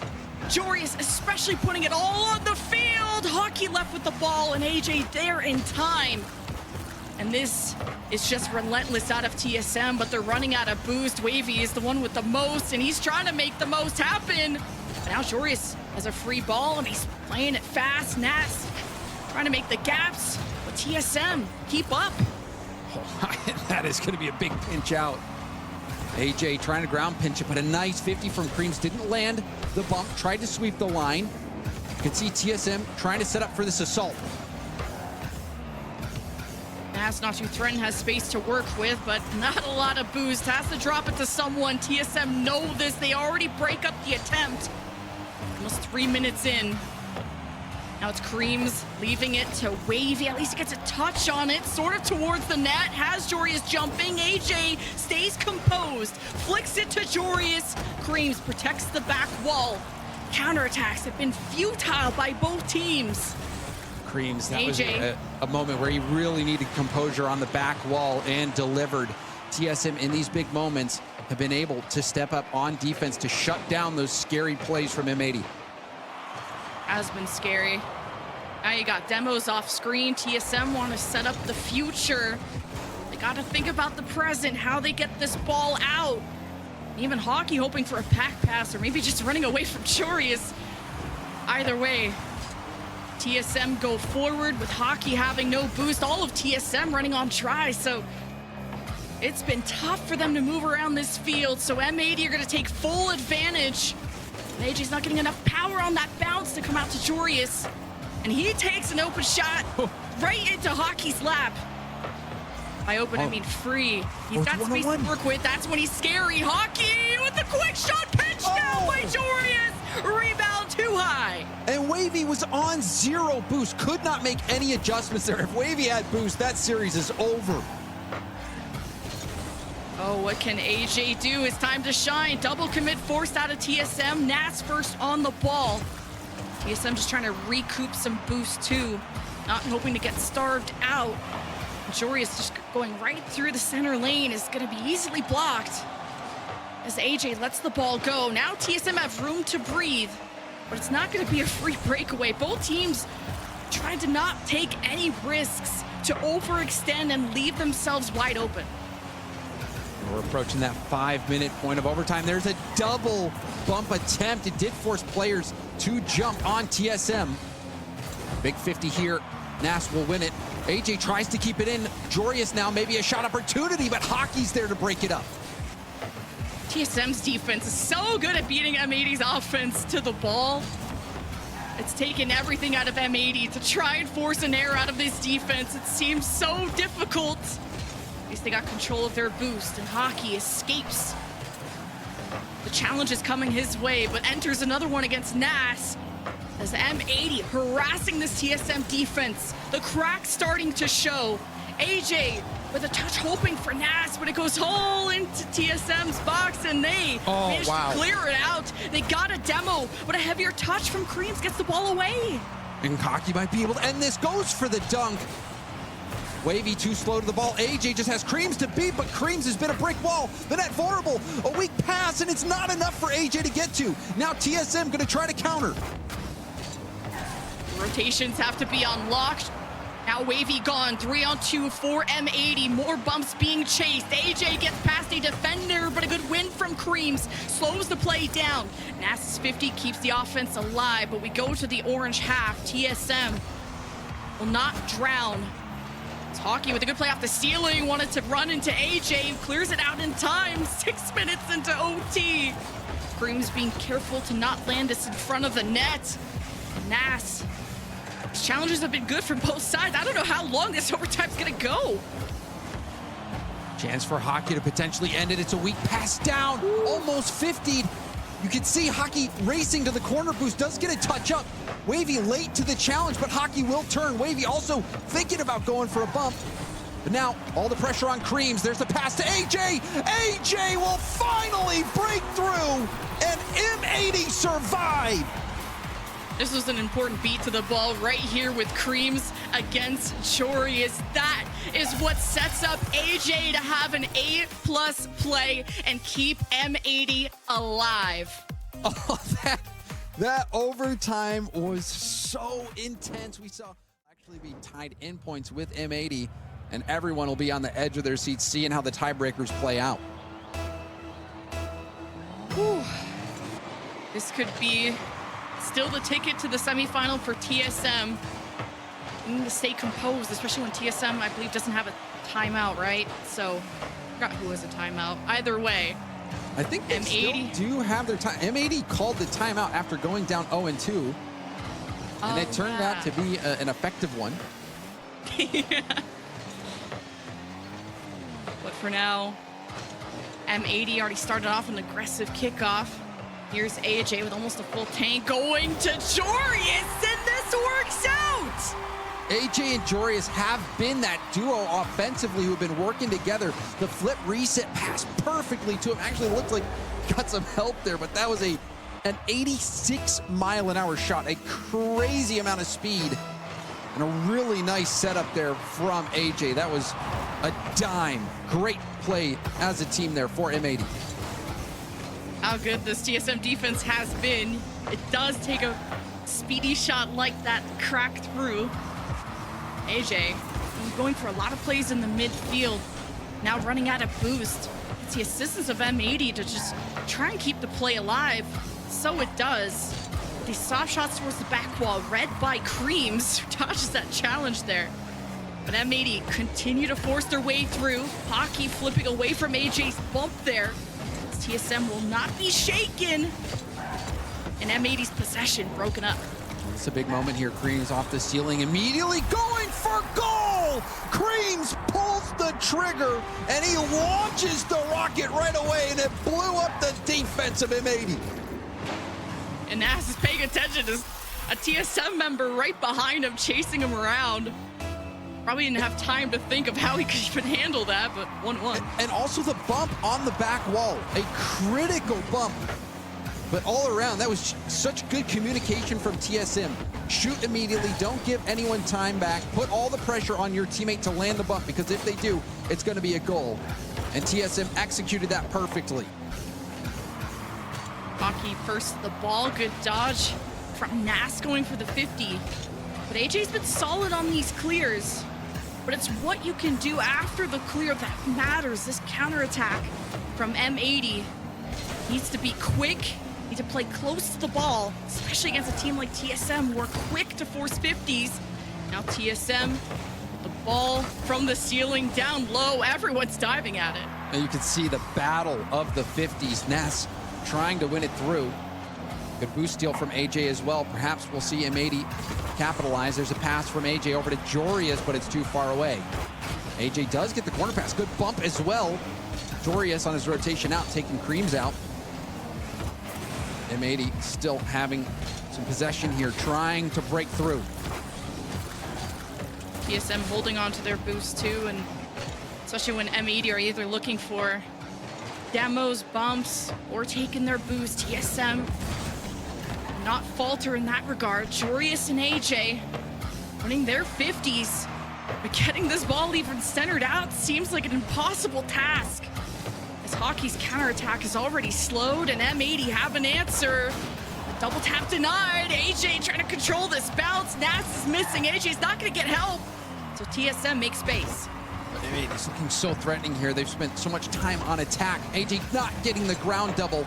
Jorius especially putting it all on the field. Hockey left with the ball and AJ there in time. And this is just relentless out of TSM, but they're running out of boost. Wavy is the one with the most, and he's trying to make the most happen. But now Jorius has a free ball, and he's playing it fast. Nas trying to make the gaps, but TSM, keep up. Oh, that is going to be a big pinch out. AJ trying to ground pinch it, but a nice 50 from Creams. Didn't land the bump, tried to sweep the line. You can see TSM trying to set up for this assault. Nas not too threatened, has space to work with, but not a lot of boost. Has to drop it to someone. TSM know this. They already break up the attempt. Almost 3 minutes in. Now it's Creams leaving it to Wavy. At least he gets a touch on it, sort of towards the net. Has Jorius jumping. AJ stays composed, flicks it to Jorius. Creams protects the back wall. Counterattacks have been futile by both teams. Creams, that AJ. was a moment where he really needed composure on the back wall and delivered. TSM in these big moments have been able to step up on defense to shut down those scary plays from M80. Has been scary. Now you got demos off screen. TSM want to set up the future. They got to think about the present, how they get this ball out. Even Hockey hoping for a pack pass or maybe just running away from Jorius. Either way, TSM go forward with Hockey having no boost. All of TSM running on try, so it's been tough for them to move around this field. So M80 are going to take full advantage. And AJ's not getting enough power on that bounce to come out to Jorius. And he takes an open shot right into Hockey's lap. By open, I mean free. He's got space to work with. That's when he's scary. Hockey with the quick shot, pitch down by Jorius. Rebound too high. And Wavy was on 0 boost. Could not make any adjustments there. If Wavy had boost, that series is over. Oh, what can AJ do? It's time to shine. Double commit forced out of TSM. Nats first on the ball. TSM just trying to recoup some boost too. Not hoping to get starved out. Jorius just going right through the center lane is going to be easily blocked as AJ lets the ball go. Now TSM have room to breathe, but it's not going to be a free breakaway. Both teams trying to not take any risks to overextend and leave themselves wide open. We're approaching that 5-minute point of overtime. There's a double bump attempt. It did force players to jump on TSM. Big 50 here. Nas will win it. AJ tries to keep it in. Jorius now maybe a shot opportunity, but Hockey's there to break it up. TSM's defense is so good at beating M80's offense to the ball. It's taken everything out of M80 to try and force an error out of this defense. It seems so difficult. At least they got control of their boost, and Hockey escapes. The challenge is coming his way, but enters another one against Nas. As M80 harassing this TSM defense. The cracks starting to show. AJ with a touch hoping for Nas, but it goes all into TSM's box, and they managed to clear it out. They got a demo, but a heavier touch from Creams gets the ball away. And Hockey might be able to end this. Goes for the dunk. Wavy too slow to the ball. AJ just has Creams to beat, but Creams has been a brick wall. The net vulnerable. A weak pass, and it's not enough for AJ to get to. Now TSM going to try to counter. Rotations have to be unlocked. Now Wavy gone, 3-on-2 for M80. More bumps being chased. AJ gets past a defender, but a good win from Creams. Slows the play down. Nas's 50 keeps the offense alive, but we go to the orange half. TSM will not drown. It's Hockey with a good play off the ceiling. Wanted to run into AJ, who clears it out in time. 6 minutes into OT. Creams being careful to not land this in front of the net. Nas. Challenges have been good from both sides. I don't know how long this overtime's gonna go. Chance for Hockey to potentially end it. It's a weak pass down, almost 50'd. You can see Hockey racing to the corner boost, does get a touch up. Wavy late to the challenge, but Hockey will turn. Wavy also thinking about going for a bump. But now, all the pressure on Creams. There's the pass to AJ. AJ will finally break through, and M80 survive. This was an important beat to the ball right here with Creams against Jorius. That is what sets up AJ to have an A+ play and keep M80 alive. Oh, that overtime was so intense. We saw actually be tied in points with M80, and everyone will be on the edge of their seats seeing how the tiebreakers play out. Whew. This could be still the ticket to the semifinal for TSM. You need to stay composed, especially when TSM, I believe, doesn't have a timeout, right? So, I forgot who has a timeout. Either way, I think they M80 still do have their time. M80 called the timeout after going down 0-2, and it turned out to be an effective one. Yeah. But for now, M80 already started off an aggressive kickoff. Here's AJ with almost a full tank going to Jorius, and this works out! AJ and Jorius have been that duo offensively who've been working together. The flip reset passed perfectly to him. Actually looked like got some help there, but that was an 86-mile-an-hour shot, a crazy amount of speed, and a really nice setup there from AJ. That was a dime. Great play as a team there for M80. How good this TSM defense has been. It does take a speedy shot like that crack through. AJ going for a lot of plays in the midfield, now running out of boost. It's the assistance of M80 to just try and keep the play alive. So it does. These soft shots towards the back wall, read by Creams, who dodges that challenge there. But M80 continue to force their way through. Hockey flipping away from AJ's bump there. TSM will not be shaken. And M80's possession broken up. It's a big moment here. Creams off the ceiling, immediately going for goal! Creams pulls the trigger, and he launches the rocket right away, and it blew up the defense of M80. And Nas is paying attention to a TSM member right behind him, chasing him around. Probably didn't have time to think of how he could even handle that, but 1-1. And also the bump on the back wall, a critical bump. But all around, that was such good communication from TSM. Shoot immediately, don't give anyone time back. Put all the pressure on your teammate to land the bump, because if they do, it's going to be a goal. And TSM executed that perfectly. Hockey first the ball, good dodge from Nas going for the 50. But AJ's been solid on these clears. But it's what you can do after the clear that matters. This counterattack from M80 needs to be quick, need to play close to the ball, especially against a team like TSM who are quick to force 50s. Now TSM, the ball from the ceiling down low, everyone's diving at it. And you can see the battle of the 50s. Ness trying to win it through. Good boost steal from AJ as well. Perhaps we'll see M80 capitalize. There's a pass from AJ over to Jorius, but it's too far away. AJ does get the corner pass. Good bump as well. Jorius on his rotation out, taking Creams out. M80 still having some possession here, trying to break through. TSM holding on to their boost too, and especially when M80 are either looking for demos, bumps, or taking their boost. TSM not falter in that regard. Jorius and AJ running their 50s, but getting this ball even centered out seems like an impossible task, as Hockey's counterattack is already slowed, and M80 have an answer. Double tap denied. AJ trying to control this bounce. Nas is missing. AJ's not going to get help, so TSM makes space. M80's looking so threatening here. They've spent so much time on attack. AJ not getting the ground double.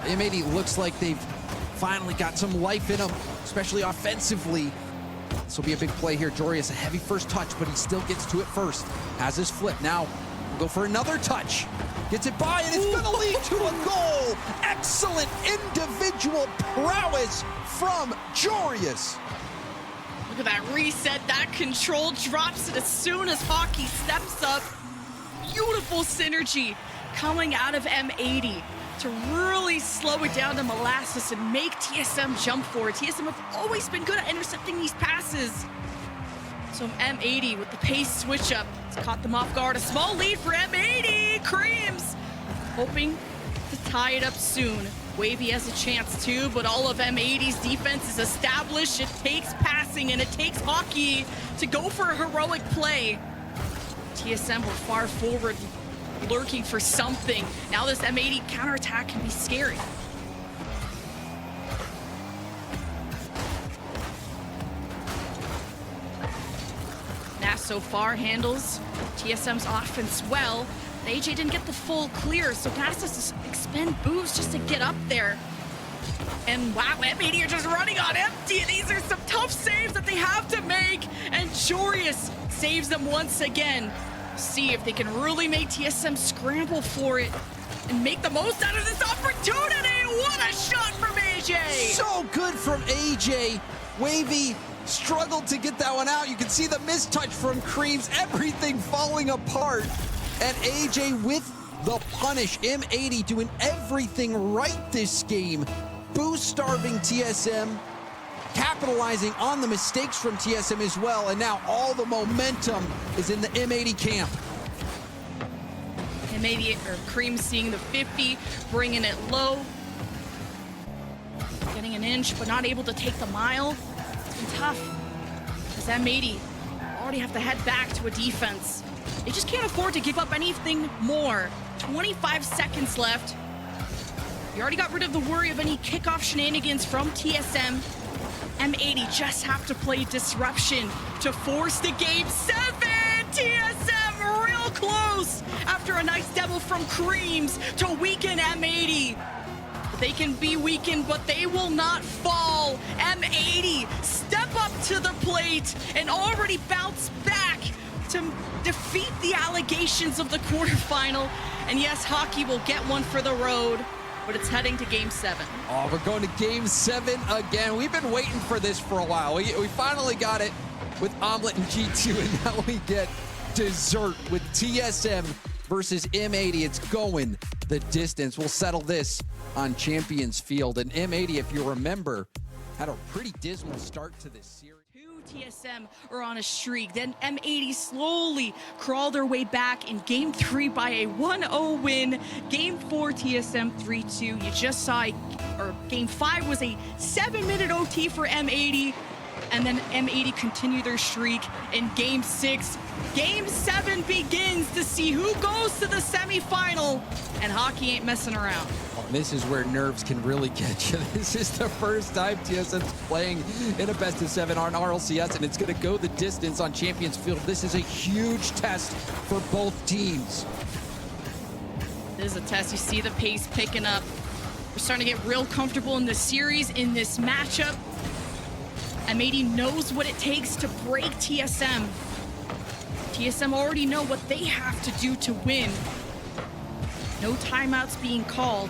M80 looks like they've finally got some life in them, especially offensively. This will be a big play here. Jorius, a heavy first touch, but he still gets to it first. Has his flip. Now we'll go for another touch. Gets it by, and it's going to lead to a goal. Excellent individual prowess from Jorius. Look at that reset, that control drops it as soon as Hockey steps up. Beautiful synergy coming out of M80 to really slow it down to molasses and make TSM jump forward. TSM have always been good at intercepting these passes. So M80 with the pace switch up, it's caught them off guard. A small lead for M80. Creams hoping to tie it up soon. Wavy has a chance too, but all of M80's defense is established. It takes passing and it takes Hockey to go for a heroic play. TSM were far forward, lurking for something. Now this M80 counterattack can be scary. Nas so far handles TSM's offense well. AJ didn't get the full clear, so Nas has to expend boost just to get up there. And wow, M80 are just running on empty. These are some tough saves that they have to make, and Jorius saves them once again. See if they can really make TSM scramble for it and make the most out of this opportunity. What a shot from AJ! So good from AJ. Wavy struggled to get that one out. You can see the mistouch from Creams, everything falling apart. And AJ with the punish. M80 doing everything right this game. Boost starving TSM, capitalizing on the mistakes from TSM as well. And now all the momentum is in the M80 camp. M80, or Cream seeing the 50, bringing it low. Getting an inch, but not able to take the mile. It's been tough. As M80 already have to head back to a defense. They just can't afford to give up anything more. 25 seconds left. You already got rid of the worry of any kickoff shenanigans from TSM. M80 just have to play disruption to force the game 7. TSM real close after a nice demo from Creams to weaken M80. They can be weakened, but they will not fall. M80 step up to the plate and already bounce back to defeat the allegations of the quarterfinal. And yes, Hockey will get one for the road, but it's heading to Game 7. Oh, we're going to Game 7 again. We've been waiting for this for a while. We finally got it with Omelet and G2, and now we get dessert with TSM versus M80. It's going the distance. We'll settle this on Champions Field. And M80, if you remember, had a pretty dismal start to this series. TSM are on a streak. Then M80 slowly crawl their way back in Game 3 by a 1-0 win. Game 4, TSM 3-2. You just saw, Game 5 was a 7-minute OT for M80. And then M80 continue their streak in Game 6. Game 7 begins to see who goes to the semifinal. And Hockey ain't messing around. This is where nerves can really get you. This is the first time TSM's playing in a best of 7 on RLCS, and it's going to go the distance on Champions Field. This is a huge test for both teams. This is a test. You see the pace picking up. We're starting to get real comfortable in this series, in this matchup. M80 knows what it takes to break TSM. TSM already know what they have to do to win. No timeouts being called.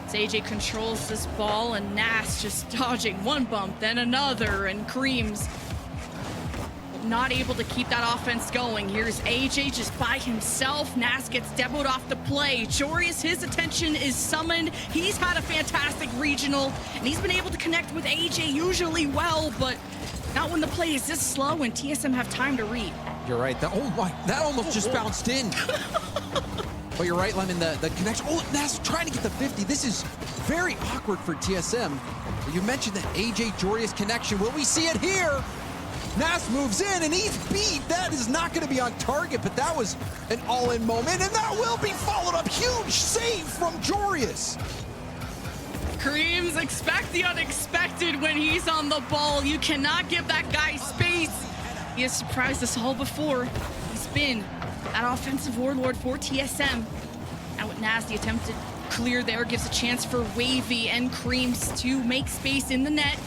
As AJ controls this ball, and Nas just dodging one bump, then another, and Creams not able to keep that offense going. Here's AJ just by himself. Nas gets demoed off the play. Jorius, his attention is summoned. He's had a fantastic regional, and he's been able to connect with AJ usually well, but not when the play is this slow and TSM have time to read. You're right. That almost just bounced in. But you're right, Lemon, the connection. Oh, Nas trying to get the 50. This is very awkward for TSM. You mentioned the AJ Jorius connection. Will we see it here? Nas moves in and he's beat. That is not going to be on target, but that was an all-in moment, and that will be followed up. Huge save from Jorius. Creams, expect the unexpected when he's on the ball. You cannot give that guy space. He has surprised us all before. He's been that offensive warlord for TSM. And with Nas, the attempted clear there gives a chance for Wavy and Creams to make space in the net.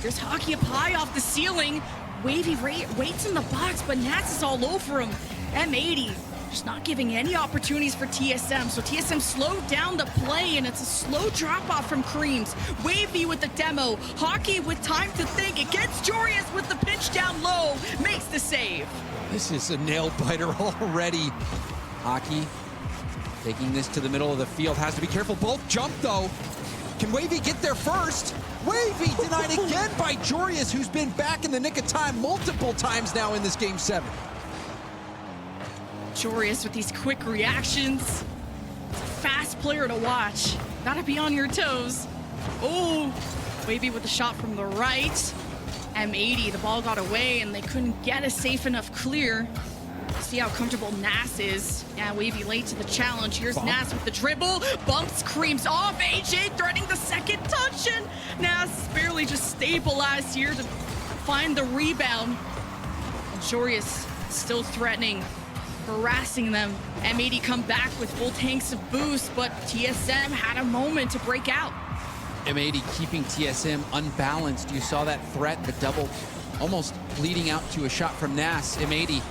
There's Hockey up high off the ceiling. Wavy waits in the box, but Nats is all over him. M80 just not giving any opportunities for TSM. So TSM slowed down the play, and it's a slow drop-off from Creams. Wavy with the demo. Hockey with time to think. It gets Jorius with the pinch down low. Makes the save. This is a nail-biter already. Hockey taking this to the middle of the field. Has to be careful. Both jump, though. Can Wavy get there first? Wavy denied again by Jorius, who's been back in the nick of time multiple times now in this Game 7. Jorius with these quick reactions. Fast player to watch. Gotta be on your toes. Oh, Wavy with the shot from the right. M80, the ball got away and they couldn't get a safe enough clear. See how comfortable Nas is. Yeah, Wavy late to the challenge. Here's Nas with the dribble. Bumps, Creams off. AJ threatening the second touch, and Nas barely just stabilized here to find the rebound. And Jorius still threatening, harassing them. M80 come back with full tanks of boost, but TSM had a moment to break out. M80 keeping TSM unbalanced. You saw that threat, the double almost leading out to a shot from Nas. M80,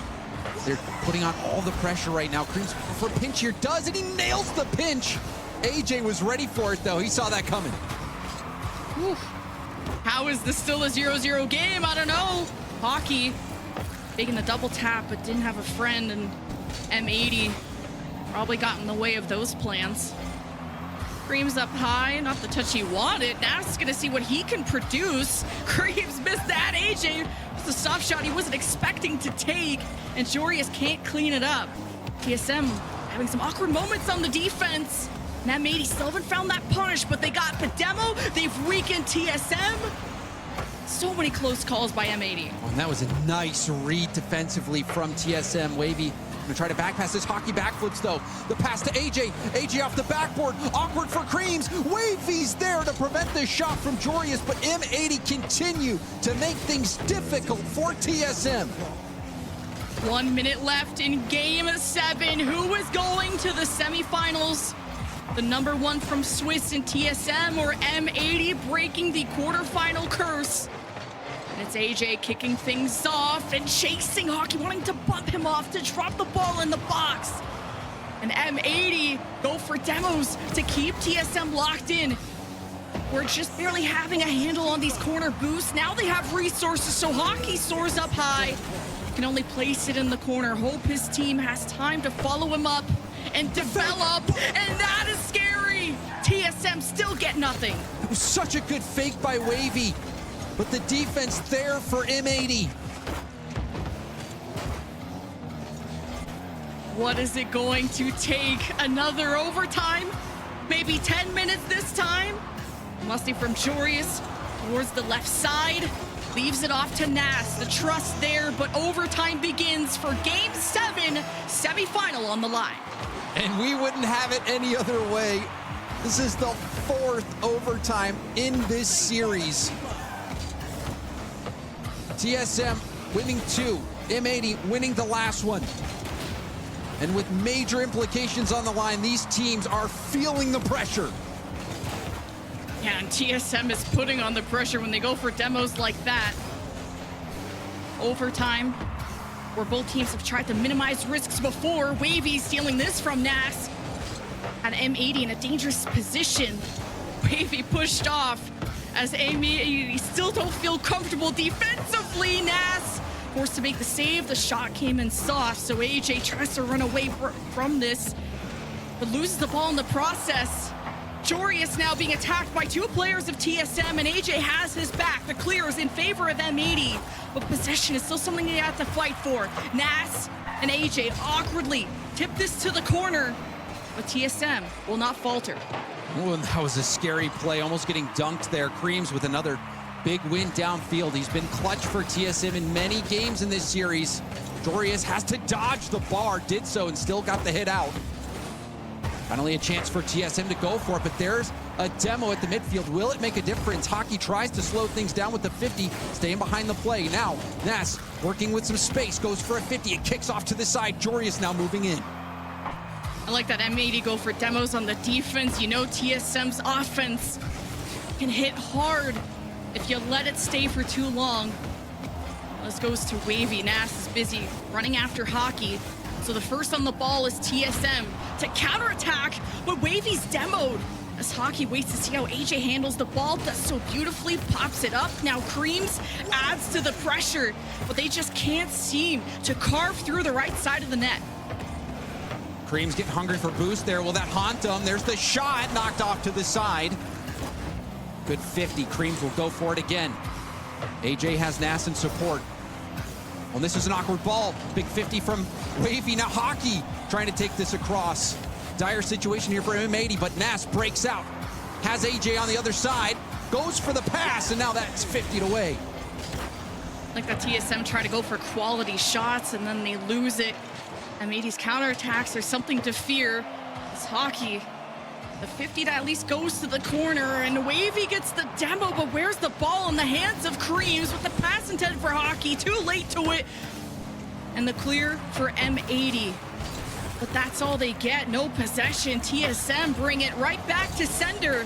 they're putting on all the pressure right now. Creams for pinch here, does it, he nails the pinch. AJ was ready for it though, he saw that coming. Whew. How is this still a 0-0 game? I don't know. Hockey making the double tap, but didn't have a friend, and M80 probably got in the way of those plans. Creams up high, not the touch he wanted. Nas gonna see what he can produce. Creams missed that. AJ was the stop shot he wasn't expecting to take, and Jorius can't clean it up. TSM having some awkward moments on the defense. And M80 still haven't found that punish, but they got the demo. They've weakened TSM. So many close calls by M80. Oh, and that was a nice read defensively from TSM. Wavy gonna try to back pass this. Hockey backflips though. The pass to AJ. AJ off the backboard. Awkward for Creams. Wavy's there to prevent the shot from Jorius, but M80 continue to make things difficult for TSM. 1 minute left in game 7. Who is going to the semifinals? The number 1 from Swiss in TSM, or M80 breaking the quarterfinal curse? And it's AJ kicking things off and chasing Hockey, wanting to bump him off to drop the ball in the box. And M80 go for demos to keep TSM locked in. We're just barely having a handle on these corner boosts. Now they have resources, so Hockey soars up high. Can only place it in the corner. Hope his team has time to follow him up and develop, and that is scary. TSM still get nothing. It was such a good fake by Wavy, but the defense there for M80. What is it going to take? Another overtime? Maybe 10 minutes this time? Musty from Jorius towards the left side. Leaves it off to Nas. The trust there, but overtime begins for game 7, semifinal on the line. And we wouldn't have it any other way. This is the 4th overtime in this series. TSM winning 2, M80 winning the last one. And with major implications on the line, these teams are feeling the pressure. Yeah, and TSM is putting on the pressure when they go for demos like that. Overtime, where both teams have tried to minimize risks before. Wavy stealing this from Nas. And M80 in a dangerous position. Wavy pushed off as M80 still don't feel comfortable defensively. Nas forced to make the save. The shot came in soft, so AJ tries to run away from this, but loses the ball in the process. Jorius now being attacked by 2 players of TSM, and AJ has his back. The clear is in favor of M80, but possession is still something they have to fight for. Nas and AJ awkwardly tip this to the corner, but TSM will not falter. Oh, and that was a scary play, almost getting dunked there. Creams with another big win downfield. He's been clutch for TSM in many games in this series. Jorius has to dodge the bar, did so, and still got the hit out. Finally a chance for TSM to go for it, but there's a demo at the midfield. Will it make a difference? Hockey tries to slow things down with the 50, staying behind the play. Now, Nas working with some space, goes for a 50. It kicks off to the side. Jorius now moving in. I like that M80 go for demos on the defense. You know TSM's offense can hit hard if you let it stay for too long. This goes to Wavy. Nas is busy running after Hockey. So the first on the ball is TSM to counterattack, but Wavy's demoed as Hockey waits to see how AJ handles the ball. Does so beautifully, pops it up. Now Creams adds to the pressure, but they just can't seem to carve through the right side of the net. Creams getting hungry for boost there. Will that haunt them? There's the shot, knocked off to the side. Good 50. Creams will go for it again. AJ has Nas in support. Well, this is an awkward ball. Big 50 from Wavy. Now Hockey trying to take this across. Dire situation here for M80, but Nas breaks out. Has AJ on the other side. Goes for the pass, and now that's 50'd away. Like that TSM try to go for quality shots, and then they lose it. M80's counterattacks are something to fear. It's Hockey. The 50 that at least goes to the corner, and Wavy gets the demo, but where's the ball in the hands of Creams with the pass intended for Hockey? Too late to it. And the clear for M80. But that's all they get. No possession. TSM bring it right back to sender.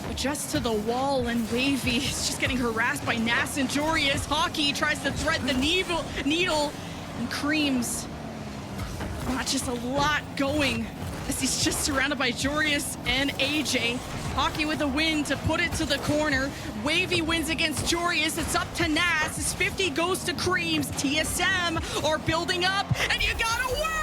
But just to the wall, and Wavy is just getting harassed by Nas and Jorius. Hockey tries to thread the needle, and Creams. Not just a lot going, as he's just surrounded by Jorius and AJ. Hockey with a win to put it to the corner. Wavy wins against Jorius. It's up to Nas. His 50 goes to Creams. TSM are building up, and you gotta win!